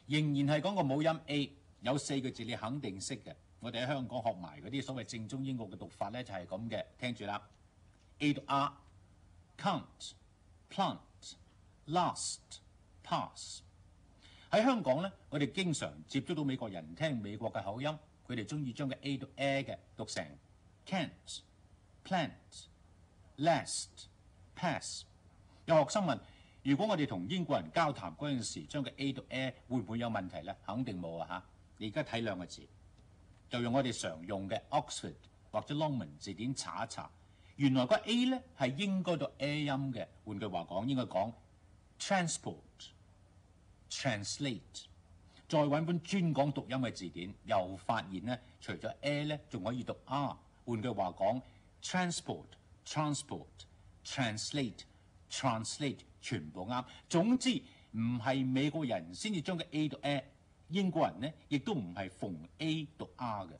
仍然係講個母音 A， 有4個字你肯定識嘅。我哋喺香港學埋嗰啲所謂正宗英國嘅讀法咧，就係咁嘅。聽住啦 ，A 讀 R，count、plant、last、pass。喺香港咧，我哋經常接觸到美國人聽美國嘅口音，佢哋中意將個 A 讀 A 嘅讀成 can't、plant、last、pass。有學生問：如果我哋同英國人交談嗰陣時，將個 A 讀 A 會唔會有問題咧？肯定冇啊嚇！你而家睇兩個字，就用我哋常用嘅 Oxford 或者 Longman 字典查一查，原來個 A 咧係應該讀 A 音嘅。換句話講，應該講 transport、translate。再揾本專講讀音嘅字典，又發現咧，除咗 A 咧，仲可以讀 R。換句話講 ，transport、transport、translate、translate 全部啱。總之唔係美國人先至將個 A 讀 A， 英國人咧亦都唔係逢 A 讀 R 嘅。